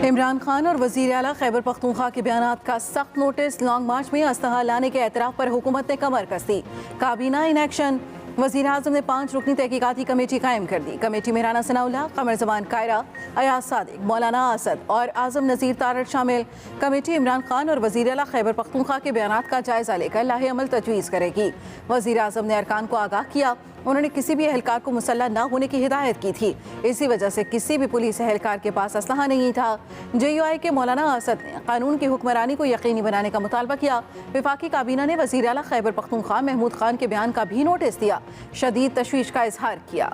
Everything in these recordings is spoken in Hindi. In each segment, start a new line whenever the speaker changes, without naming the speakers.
इमरान खान और वज़ीर आला खैबर पख्तूनख्वा के बयानात का सख्त नोटिस। लॉन्ग मार्च में असलहा लाने के एतराफ़ पर हुकूमत ने कमर कस दी। काबीना इन एक्शन। वज़ीर आज़म ने 5 रुकनी तहकीकाती कमेटी कायम कर दी। कमेटी में राना सनाउल्लाह, कमर जमान कायरा, अयाज सादिक, मौलाना असद और आज़म नज़ीर तारड़ शामिल। कमेटी इमरान खान और वज़ीर आला खैबर पख्तूनख्वा के बयानात का जायज़ा लेकर लाहे अमल तजवीज़ करेगी। वज़ीर आज़म ने अरकान को आगाह किया, उन्होंने किसी भी एहलकार को मुसल्लह न होने की हिदायत की थी। इसी वजह से किसी भी पुलिस एहलकार के पास असलहा नहीं था। JUI के मौलाना असद ने कानून की हुक्मरानी को यकीनी बनाने का मुतालबा किया। वफाकी काबीना ने वज़ीर आला खैबर पख्तूनख्वा महमूद खान के बयान का भी नोटिस दिया, शदीद तशवीश का इजहार किया।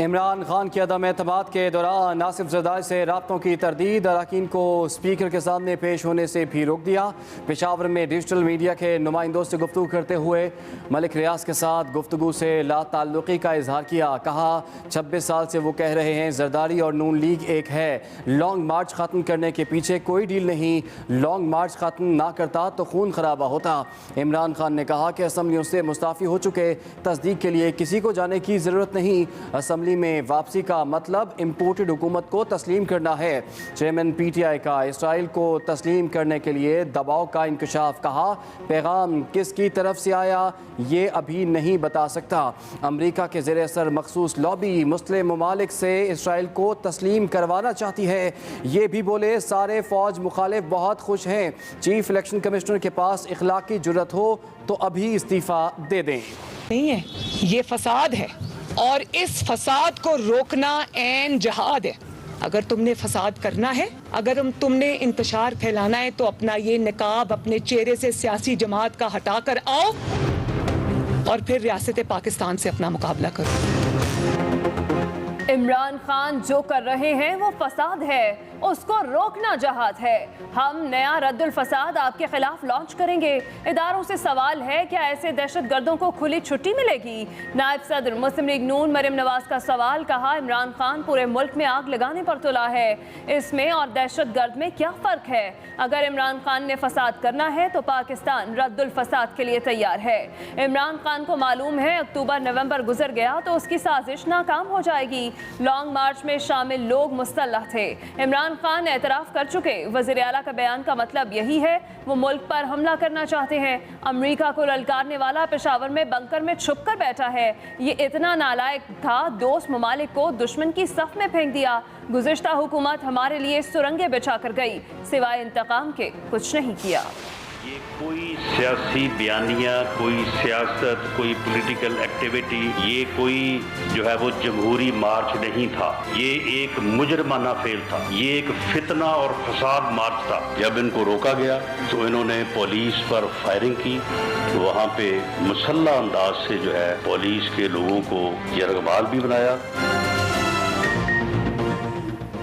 इमरान खान की अदम एतमाद के दौरान नासिफ ज़रदारी से राब्तों की तरदीद, अरकान को स्पीकर के सामने पेश होने से भी रोक दिया। पेशावर में डिजिटल मीडिया के नुमाइंदों से गुफ्तगू करते हुए मलिक रियाज के साथ गुफ्तगू से लाताल्लुकी का इजहार किया। कहा 26 साल से वो कह रहे हैं ज़रदारी और नून लीग एक है। लॉन्ग मार्च ख़त्म करने के पीछे कोई डील नहीं। लॉन्ग मार्च ख़त्म ना करता तो खून खराबा होता। इमरान खान ने कहा कि असम्बलियों से मुस्ताफ़ी हो चुके, तस्दीक के लिए किसी को जाने की ज़रूरत नहीं। असम्बली में वापसी का मतलब इम्पोर्टेड हुकूमत को तस्लीम करना है। चेयरमैन PTI का इसराइल को तस्लीम करने के लिए दबाव का इंकशाफ। कहा पैगाम किसकी तरफ से आया ये अभी नहीं बता सकता। अमरीका के ज़ेर असर मखसूस लॉबी मुस्लिम ममालिक से इसराइल को तस्लीम करवाना चाहती है। ये भी बोले सारे फौज मुखालिफ बहुत खुश हैं। चीफ इलेक्शन कमिश्नर के पास इखलाकी जुर्रत हो तो अभी इस्तीफ़ा दे दें।
नहीं है, ये फसाद है और इस फसाद को रोकना ऐन जहाद है। अगर तुमने फसाद करना है, अगर तुमने इंतशार फैलाना है तो अपना ये निकाब अपने चेहरे से सियासी जमात का हटा कर आओ और फिर रियासत पाकिस्तान से अपना मुकाबला करो।
इमरान खान जो कर रहे हैं वो फसाद है, उसको रोकना जहाद है। हम नया रद्दुल फसाद आपके खिलाफ लॉन्च करेंगे। इदारों से सवाल है क्या ऐसे दहशतगर्दों को खुली छुट्टी मिलेगी? नायब सदर मुस्लिम लीग नून मरियम नवाज का सवाल। कहा इमरान खान पूरे मुल्क में आग लगाने पर तुला है, इसमें और दहशतगर्द में क्या फ़र्क है? अगर इमरान खान ने फसाद करना है तो पाकिस्तान रद्दुल फसाद के लिए तैयार है। इमरान खान को मालूम है अक्टूबर नवंबर गुजर गया तो उसकी साजिश नाकाम हो जाएगी। लॉन्ग मार्च में शामिल लोग मुस्तल्लह थे। इमरान खान एतराफ़ कर चुके। वज़ीर आला का बयान का मतलब यही है, वो मुल्क पर हमला करना चाहते हैं। अमरीका को ललकारने वाला पेशावर में बंकर में छुप कर बैठा है। ये इतना नालायक था, दोस्त ममालिक को दुश्मन की सफ में फेंक दिया। गुज़िश्ता हुकूमत हमारे लिए सुरंगें बिछा कर गई, सिवाय इंतकाम के कुछ नहीं किया।
ये कोई सियासी बयानिया, कोई सियासत, कोई पॉलिटिकल एक्टिविटी, ये कोई जो है वो जमहूरी मार्च नहीं था। ये एक मुजरमाना फेल था, ये एक फितना और फसाद मार्च था। जब इनको रोका गया तो इन्होंने पुलिस पर फायरिंग की। तो वहाँ पे मुसल्लह अंदाज से जो है पुलिस के लोगों को यरगबाल भी बनाया।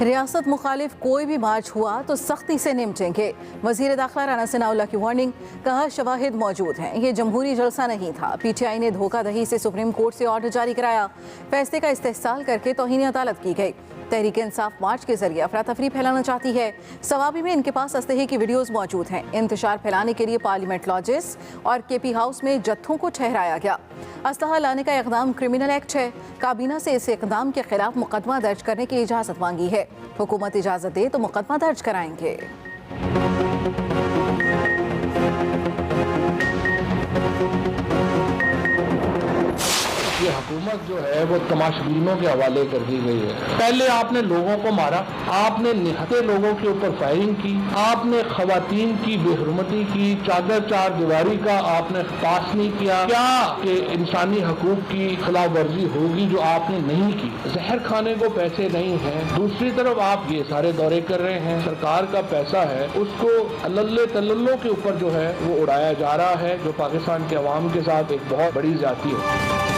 रियासत मुखालिफ कोई भी मार्च हुआ तो सख्ती से निपटेंगे। वज़ीर दाखिला राना सनाउल्लाह की वार्निंग। कहा शवाहिद मौजूद हैं, ये जमहूरी जलसा नहीं था। PTI ने धोखाधड़ी से सुप्रीम कोर्ट से ऑर्डर जारी कराया। फैसले का इस्तेहसाल करके तौहीन अदालत की गई। तहरीक इंसाफ मार्च के जरिए अफरा तफरी फैलाना चाहती है। सवाबी में इनके पास असलहे की वीडियोज़ मौजूद हैं। इंतशार फैलाने के लिए पार्लियामेंट लॉजेस और KP हाउस में जत्थों को ठहराया गया। असलहा लाने का इक़दाम क्रिमिनल एक्ट है। काबीना से इस इक़दाम के खिलाफ मुकदमा दर्ज करने की इजाज़त मांगी है। हुकूमत इजाज़त दे तो मुकदमा दर्ज कराएंगे।
ये हुकूमत जो है वो तमाशबीनों के हवाले कर दी गई है। पहले आपने लोगों को मारा, आपने निहत्ते लोगों के ऊपर फायरिंग की, आपने खवातीन की बेहरमती की, चादर चार दीवारी का आपने पास नहीं किया। क्या कि इंसानी हकूक की खिलाफ वर्जी होगी जो आपने नहीं की? जहर खाने को पैसे नहीं है। दूसरी तरफ आप ये सारे दौरे कर रहे हैं, सरकार का पैसा है उसको अल्ले तल्लों के ऊपर जो है वो उड़ाया जा रहा है, जो पाकिस्तान के अवाम के साथ एक बहुत बड़ी ज्यादती है।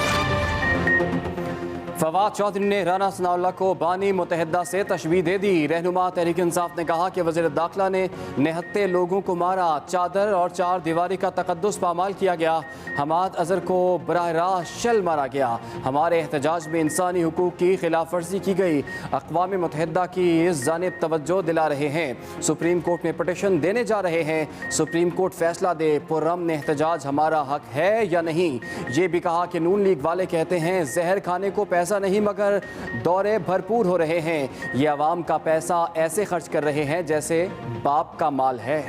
फवाद चौधरी ने राना सनाउल्लाह को बानी मुतहदा से तशबीह दे दी। रहनुमा तहरीक इंसाफ ने कहा कि वज़ीर दाखिला ने निहत्ते लोगों को मारा, चादर और चार दीवारी का तकद्दुस पामाल किया गया। हमाद अजहर को बराह रास्त शल मारा गया। हमारे एहतजाज में इंसानी हुकूक की खिलाफ वर्जी की गई। अक़वाम मुत्तहिदा की इस जानिब तवज्जो दिला रहे हैं। सुप्रीम कोर्ट में पटिशन देने जा रहे हैं। सुप्रीम कोर्ट फैसला दे पुरअमन एहतजाज हमारा हक है या नहीं। ये भी कहा कि नून लीग वाले कहते हैं जहर खाने को पैसा नहीं मगर दौरे भरपूर हो रहे हैं। ये आवाम का पैसा ऐसे खर्च कर रहे हैं जैसे बाप का माल है।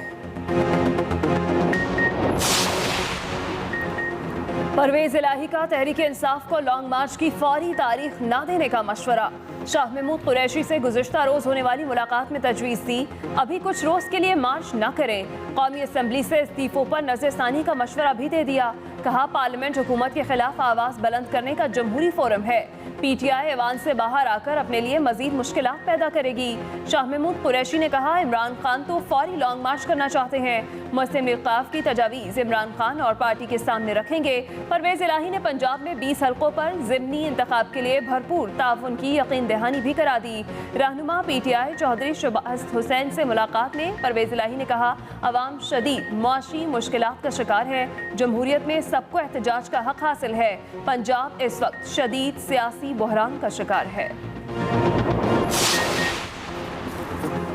परवेज इलाही का तहरीक इंसाफ को लॉन्ग मार्च की फौरी तारीख न देने का मशवरा। शाह महमूद कुरैशी से गुज़िश्ता रोज़ होने वाली मुलाकात में तजवीज़ दी, अभी कुछ रोज़ के लिए मार्च न करें। कौमी असम्बली से इस्तीफ़ों पर नज़रसानी का मशवरा भी दे दिया। कहा पार्लियामेंट हुकूमत के खिलाफ आवाज़ बुलंद करने का जमहूरी फोरम है। PTI ऐवान से बाहर आकर अपने लिए मजीद मुश्किलात पैदा करेगी। शाह महमूद कुरैशी ने कहा इमरान खान तो फौरी लॉन्ग मार्च करना चाहते हैं। मुस्लिम इख्तिलाफ की तजावीज़ इमरान खान और पार्टी के सामने रखेंगे। परवेज इलाही ने पंजाब में 20 हल्कों पर ज़िमनी इंतखाब के लिए भरपूर ताउन की यकीन दहानी भी करा दी। रहनुमा PTI चौधरी शहबाज हुसैन से मुलाकात में परवेज इलाही ने कहा अवाम शदीद मुआशी मुश्किलात का शिकार है। जमहूरियत में सबको एहतजाज का हक हासिल है। पंजाब इस वक्त शदीद सियासी बहरान का शिकार है।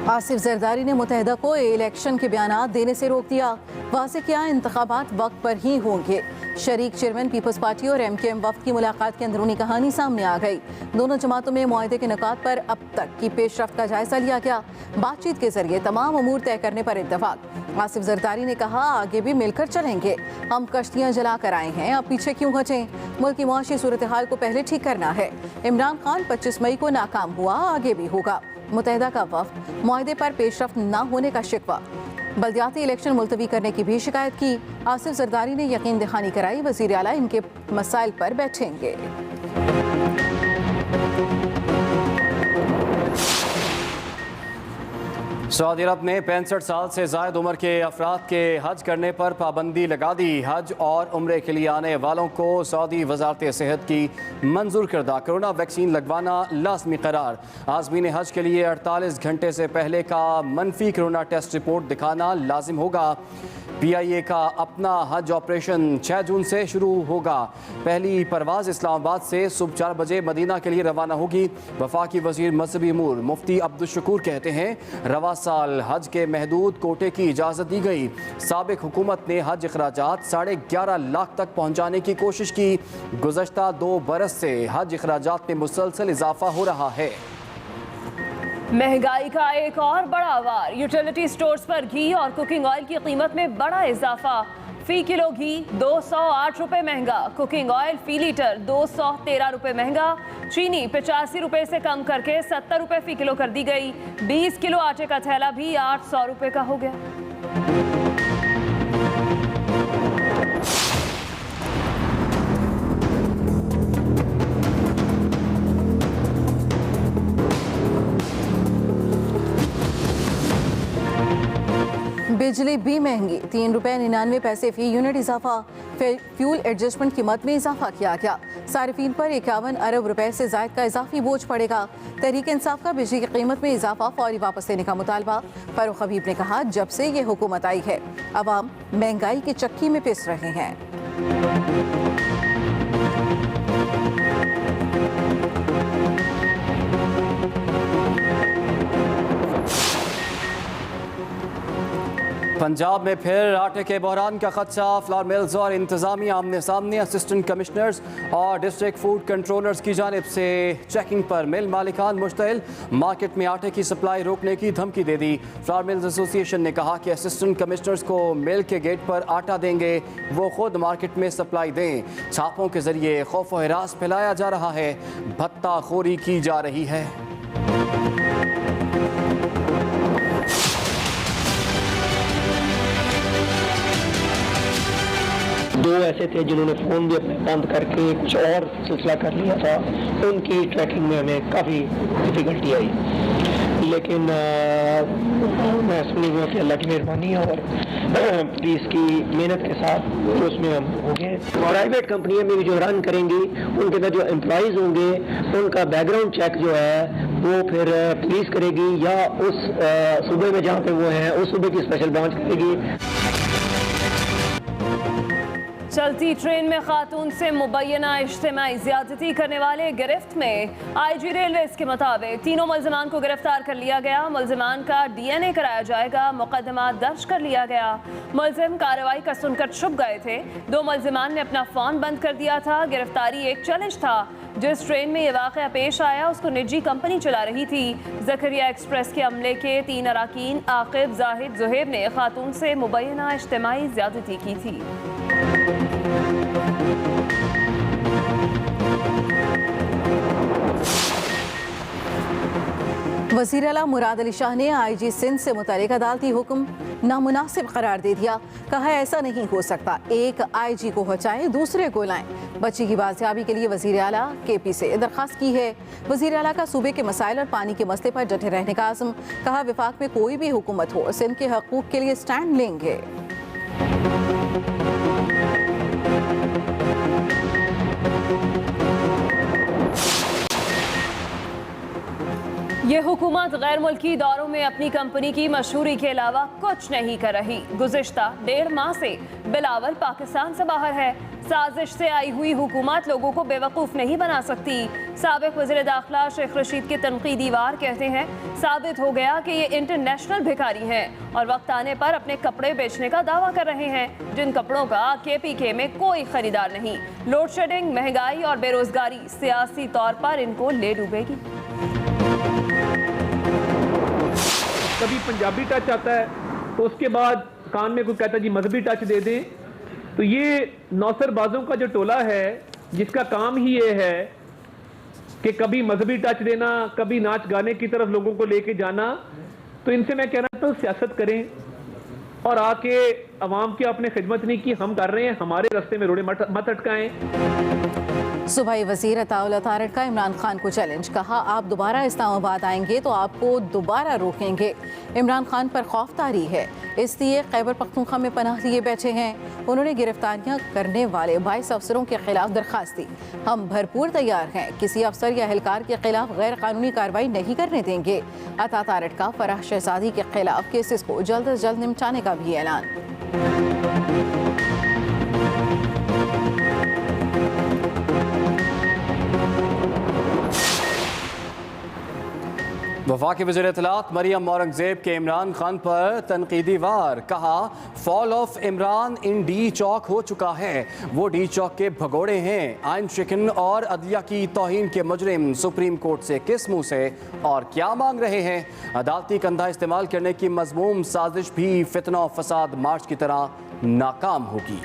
आसिफ जरदारी ने मुत्तहिदा को इलेक्शन के बयान देने से रोक दिया। वाज़ेह किया इंतखाबात वक्त पर ही होंगे। शरीक चेयरमैन पीपल्स पार्टी और MKM वफ्द की मुलाकात की अंदरूनी कहानी सामने आ गई। दोनों जमातों में मुआहदे के निकात पर अब तक की पेशरफ्त का जायजा लिया गया। बातचीत के जरिए तमाम अमूर तय करने पर इत्तफाक। आसिफ जरदारी ने कहा आगे भी मिलकर चलेंगे। हम कश्तियाँ जला कर आए हैं, अब पीछे क्यों हटें। मुल्क की मुआशी सूरत हाल को पहले ठीक करना है। इमरान खान 25 मई को नाकाम हुआ, आगे भी होगा। मुत्तहिदा का वफ्द मुआहदे पर पेशरफ्त न होने का शिकवा। बल्दियाती इलेक्शन मुलतवी करने की भी शिकायत की। आसिफ जरदारी ने यकीन दहानी कराई वज़ीर आला इनके मसाइल पर बैठेंगे।
सऊदी अरब ने 65 साल से ज़ायद उम्र के अफराद के हज करने पर पाबंदी लगा दी। हज और उम्रे के लिए आने वालों को सऊदी वजारत सेहत की मंजूर करदा कोरोना वैक्सीन लगवाना लाजमी करार। आज़मीन हज के लिए 48 घंटे से पहले का मनफी कोरोना टेस्ट रिपोर्ट दिखाना लाजिम होगा। PIA का अपना हज ऑपरेशन 6 जून से शुरू होगा। पहली परवाज़ इस्लामाबाद से सुबह 4 बजे मदीना के लिए रवाना होगी। वफाकी वज़ीर मजहबी अमूर मुफ्ती अब्दुल शकूर कहते हैं रवा साल हज के महदूद कोटे की इजाज़त दी गई। साबिक हुकूमत ने हज अखराजात 11.5 लाख तक पहुँचाने की कोशिश की। गुज़श्ता 2 बरस से हज अखराजात में मुसलसल इजाफा हो रहा है।
महंगाई का एक और बड़ा वार। यूटिलिटी स्टोर्स पर घी और कुकिंग ऑयल की कीमत में बड़ा इजाफा। फी किलो घी 208 रुपये महंगा, कुकिंग ऑयल फी लीटर 213 रुपये महंगा। चीनी 85 रुपये से कम करके 70 रुपये फी किलो कर दी गई। 20 किलो आटे का थैला भी 800 रुपये का हो गया।
बिजली भी महंगी, 3 रुपये 99 पैसे फी यूनिट इजाफा। फ्यूल एडजस्टमेंट कीमत में इजाफा किया गया। सार्फिन पर 51 अरब रुपए से जायद का इजाफी बोझ पड़ेगा। तहरीक इंसाफ का बिजली की कीमत में इजाफा फौरी वापस लेने का मुतालबा। फारूक हबीब ने कहा जब से ये हुकूमत आई है अवाम महंगाई की चक्की में पिस रहे हैं।
पंजाब में फिर आटे के बहरान का खदशा। फ्लावर मिल्स और इंतजामिया आमने सामने। असिस्टेंट कमिश्नर्स और डिस्ट्रिक्ट फूड कंट्रोलर्स की जानिब से चेकिंग पर मिल मालिकान मुश्तइल। मार्केट में आटे की सप्लाई रोकने की धमकी दे दी। फ्लावर मिल्स एसोसिएशन ने कहा कि असिस्टेंट कमिश्नर्स को मिल के गेट पर आटा देंगे, वो खुद मार्केट में सप्लाई दें। छापों के जरिए खौफ व हिरास फैलाया जा रहा है, भत्ताखोरी की जा रही है।
दो ऐसे थे जिन्होंने फ़ोन भी अपने बंद करके कुछ और सिलसिला कर लिया था, उनकी ट्रैकिंग में हमें काफ़ी डिफ़िकल्टी आई। लेकिन मैं समझूंगा कि अल्लाह की मेहरबानी है और पुलिस की मेहनत के साथ तो उसमें हम हो गए। प्राइवेट कंपनियां में भी जो रन करेंगी उनके अंदर जो एम्प्लॉयज़ होंगे उनका बैकग्राउंड चेक जो है वो फिर पुलिस करेगी या उस सूबे में जहाँ पे वो हैं उस सूबे की स्पेशल ब्रांच करेगी।
चलती ट्रेन में खातून से मुबैना इज्तिमाई ज्यादती करने वाले गिरफ्त में आईजी रेलवेज के मुताबिक तीनों मुल्जिमान को गिरफ्तार कर लिया गया। मुल्जिमान का DNA कराया जाएगा। मुकदमा दर्ज कर लिया गया। मुल्जिम कार्रवाई का सुनकर छुप गए थे। 2 मुल्जिमान ने अपना फोन बंद कर दिया था। गिरफ्तारी एक चैलेंज था। जिस ट्रेन में ये वाक़या पेश आया उसको निजी कंपनी चला रही थी। ज़करिया एक्सप्रेस के अमले के 3 अरकान आकिब, जाहिद, ज़ुहैब ने खातून से मुबैना इज्तिमाई ज्यादती की थी।
वज़ीर आला मुराद अली शाह ने IG सिंध से मुतल्लिक़ अदालती हुक्म नामुनासिब करार दे दिया। कहा ऐसा नहीं हो सकता, एक IG को हटाएं दूसरे को लाएं। बच्ची की बाजियाबी के लिए वज़ीर आला KP से दरख्वास्त की है। वज़ीर आला का सूबे के मसाइल और पानी के मसले पर डटे रहने का आज़म। कहा वफाक में कोई भी हुकूमत हो सिंध के हकूक़ के लिए स्टैंड लेंगे।
ये हुकूमत गैर मुल्की दौरों में अपनी कंपनी की मशहूरी के अलावा कुछ नहीं कर रही। गुज़िश्ता 1.5 माह से बिलावल पाकिस्तान से बाहर है। साजिश से आई हुई हुकूमत लोगों को बेवकूफ़ नहीं बना सकती। साबिक़ वज़ीर दाखिला शेख रशीद के तनकीदी वार कहते हैं साबित हो गया कि ये इंटरनेशनल भिखारी हैं और वक्त आने पर अपने कपड़े बेचने का दावा कर रहे हैं, जिन कपड़ों का KPK में कोई खरीदार नहीं। लोड शेडिंग, महंगाई और बेरोजगारी सियासी तौर पर इनको ले डूबेगी।
कभी पंजाबी टच आता है तो उसके बाद कान में कोई कहता है जी मजहबी टच दे दें। तो ये नौसरबाजों का जो टोला है जिसका काम ही ये है कि कभी मजहबी टच देना, कभी नाच गाने की तरफ लोगों को लेके जाना, तो इनसे मैं कहना चाहता हूँ सियासत करें और आके अवाम की आपने खिदमत नहीं की, हम कर रहे हैं, हमारे रास्ते में रोड़े मत अटकाएं।
सूबाई वज़ीर अताउल अतारट का इमरान खान को चैलेंज। कहा आप दोबारा इस्लामाबाद आएंगे तो आपको दोबारा रोकेंगे। इमरान खान पर खौफ तारी है, इसलिए खैबर पख्तूनख्वा में पनाह लिए बैठे हैं। उन्होंने गिरफ्तारियां करने वाले 22 अफसरों के खिलाफ दरख्वास्त दी। हम भरपूर तैयार हैं, किसी अफसर या एहलकार के खिलाफ गैर कानूनी कार्रवाई नहीं करने देंगे। अता तारट का फराह शहजादी के खिलाफ केसेस को जल्द अज जल्द निपटाने का भी ऐलान।
वफाकी वज़ीर इत्तलात मरियम औरंगज़ेब के इमरान खान पर तनकीदी वार। कहा fall of Imran in D Chowk हो चुका है। वो डी चौक के भगोड़े हैं। आइन शिकन और अदलिया की तौहीन के मुजरिम सुप्रीम कोर्ट से किस मुँह से और क्या मांग रहे हैं। अदालती कंधा इस्तेमाल करने की मज़मूम साजिश भी फितना और फसाद मार्च की तरह नाकाम होगी।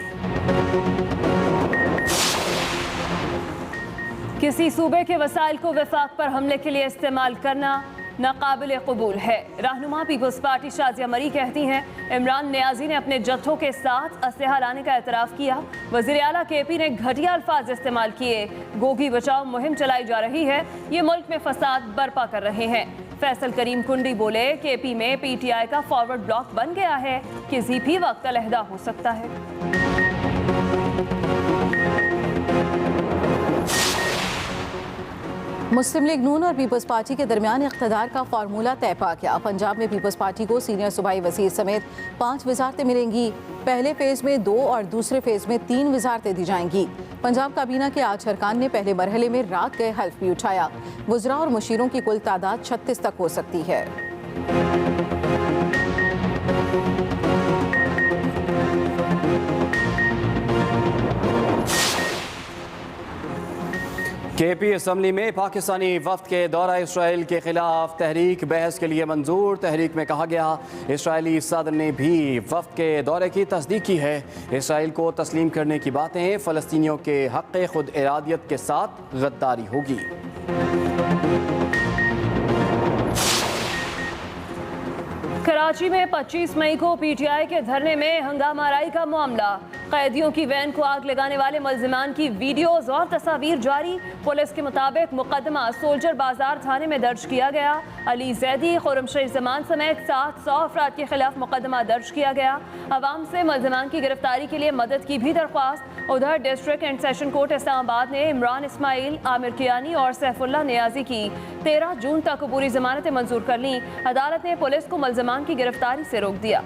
किसी सूबे के वसाइल को वफाक पर हमले के लिए इस्तेमाल करना नाकाबिल कबूल है। रहनुमा पीपल्स पार्टी शाजिया मरी कहती हैं इमरान नियाजी ने अपने जत्थों के साथ असलहा लाने का एतराफ़ किया। वज़ीर आला KP ने घटिया अल्फाज इस्तेमाल किए। गोगी बचाओ मुहिम चलाई जा रही है, ये मुल्क में फसाद बर्पा कर रहे हैं। फैसल करीम कुंडी बोले KP में PTI का फॉरवर्ड ब्लॉक बन गया है, किसी भी वक्त अलहदा हो सकता है।
मुस्लिम लीग नून और पीपल्स पार्टी के दरमियान इख्तिदार का फार्मूला तय पा गया। पंजाब में पीपल्स पार्टी को सीनियर सूबाई वज़ीर समेत 5 वज़ारतें मिलेंगी। पहले फेज़ में 2 और दूसरे फेज़ में 3 वज़ारतें दी जाएंगी। पंजाब काबीना के 8 अरकान ने पहले मरहले में रात गए हल्फ भी उठाया। वज़रा और मुशीरों की कुल तादाद 36 तक हो सकती है।
KP असम्बली में पाकिस्तानी वफ्द के दौरा इसराइल के खिलाफ तहरीक बहस के लिए मंजूर। तहरीक में कहा गया इसराइली सदर ने भी वफ्द के दौरे की तस्दीक की है। इसराइल को तस्लीम करने की बातें फ़लस्तीनियों के हक़ खुद इरादियत के साथ गद्दारी होगी।
कराची में 25 मई को पीटीआई के धरने में हंगामाराई का मामला। कैदियों की वैन को आग लगाने वाले मुल्जिमान की वीडियोस और तस्वीर जारी। पुलिस के मुताबिक मुकदमा सोल्जर बाजार थाने में दर्ज किया गया। अली जैदी, खुर्रमशेर जमान समेत 700 अफराद के खिलाफ मुकदमा दर्ज किया गया। अवाम से मुल्जिमान की गिरफ्तारी के लिए मदद की भी दरख्वास्त। उधर district and session court Islamabad ने इमरान इस्माइल, आमिर कियानी और सैफुल्लाह नियाजी की 13 जून तक पूरी जमानतें मंजूर कर लीं। अदालत ने पुलिस को मुल्जिमान की गिरफ्तारी से रोक दिया।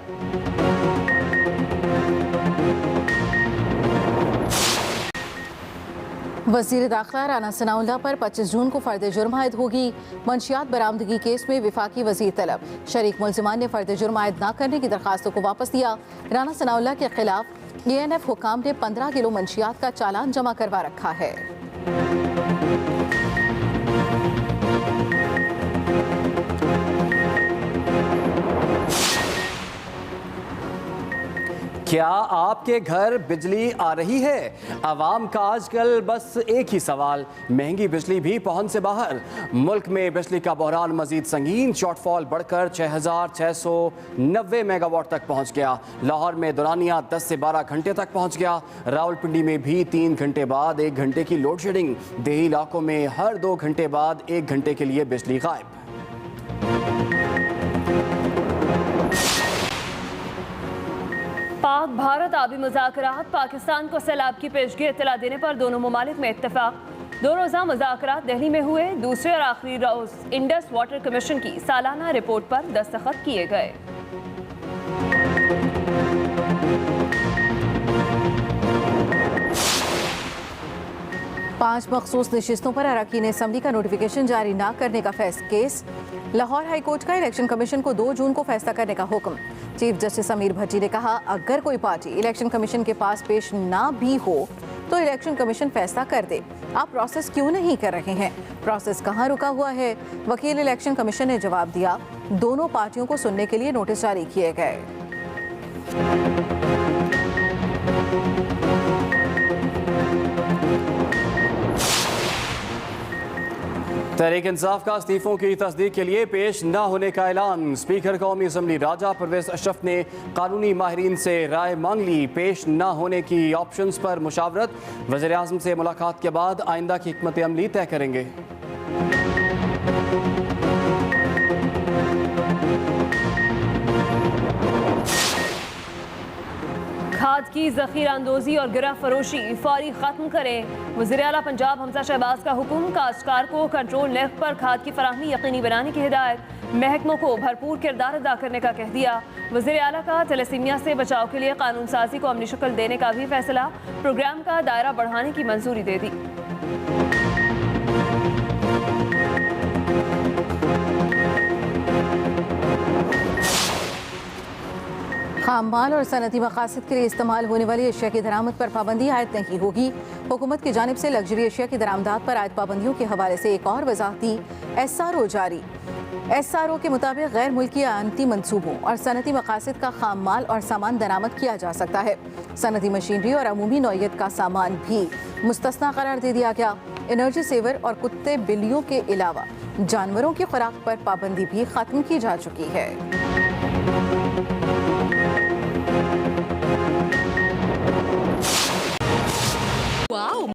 वज़ीर दाखिला राना सनाउल्लाह पर 25 जून को फर्द जुर्म आयद होगी। मंशियात बरामदगी केस में विफाकी वज़ीर तलब। शरीक मुल्जिमान ने फर्द जुर्म आयद न करने की दरखास्तों को वापस दिया। राना सनाउल्लाह के खिलाफ ANF हुकाम ने 15 किलो मंशियात का चालान जमा करवा रखा है।
क्या आपके घर बिजली आ रही है? आवाम का आजकल बस एक ही सवाल, महंगी बिजली भी पहुंच से बाहर। मुल्क में बिजली का बहरान मजीद संगीन, शॉर्टफॉल बढ़कर 6,690 मेगावाट तक पहुंच गया। लाहौर में दौरानिया 10 से 12 घंटे तक पहुंच गया। रावलपिंडी में भी 3 घंटे बाद 1 घंटे की लोड शेडिंग। देही इलाकों में हर 2 घंटे बाद 1 घंटे के लिए बिजली गायब।
पाक भारत आबी मुज़ाकरात। पाकिस्तान को सैलाब की पेशगी इत्तला देने पर दोनों ममालिक में इत्तेफाक। 2 रोज़ा मुज़ाकरात दिल्ली में हुए। दूसरे और आखिरी रोज़ इंडस वाटर कमीशन की सालाना रिपोर्ट पर दस्तखत किए गए।
पांच मखसूस नशिस्तों पर अरकान असम्बली का नोटिफिकेशन जारी न करने का केस। लाहौर हाई कोर्ट का इलेक्शन कमीशन को 2 जून को फैसला करने का हुक्म। चीफ जस्टिस अमीर भट्टी ने कहा, अगर कोई पार्टी इलेक्शन कमीशन के पास पेश ना भी हो तो इलेक्शन कमीशन फैसला कर दे। आप प्रोसेस क्यों नहीं कर रहे हैं? प्रोसेस कहाँ रुका हुआ है? वकील इलेक्शन कमीशन ने जवाब दिया, दोनों पार्टियों को सुनने के लिए नोटिस जारी किए गए।
तहरीक इंसाफ का इस्तीफों की तस्दीक के लिए पेश न होने का ऐलान। स्पीकर कौमी असम्बली राजा परवेज अशरफ ने कानूनी माहिरीन से राय मांग ली। पेश न होने की ऑप्शंस पर मुशावरत। वज़ीर आज़म से मुलाकात के बाद आइंदा की हिकमत अमली तय करेंगे।
खाद की ज़ख़ीरा अंदोज़ी और गिरह फरोशी फौरी ख़त्म करें। वज़ीर आला पंजाब हमजा शहबाज का हुक्म। काश्तकार को कंट्रोल नर्ख पर खाद की फराहमी यकीनी बनाने की हिदायत। महकमों को भरपूर किरदार अदा करने का कह दिया। वज़ीर आला का थैलेसीमिया से बचाव के लिए कानून साजी को अमली शक्ल देने का भी फैसला। प्रोग्राम का दायरा बढ़ाने की मंजूरी दे दी।
खाम माल और सनती मकासद के लिए इस्तेमाल होने वाली अशिया की दरामद पर पाबंदी आयद नहीं होगी। हुकूमत की जानिब से लग्जरी अशिया की दरामदात पर आयद पाबंदियों के हवाले से एक और वजाहती SRO जारी। SRO के मुताबिक गैर मुल्की आनती मनसूबों और सनती मकासद का खाम माल और सामान दरामद किया जा सकता है। सनती मशीनरी और अमूमी नौइयत का सामान भी मुस्तस्ना करार दे दिया गया। एनर्जी सेवर और कुत्ते बिल्लियों के अलावा जानवरों की खुराक पर पाबंदी भी खत्म की जा चुकी है।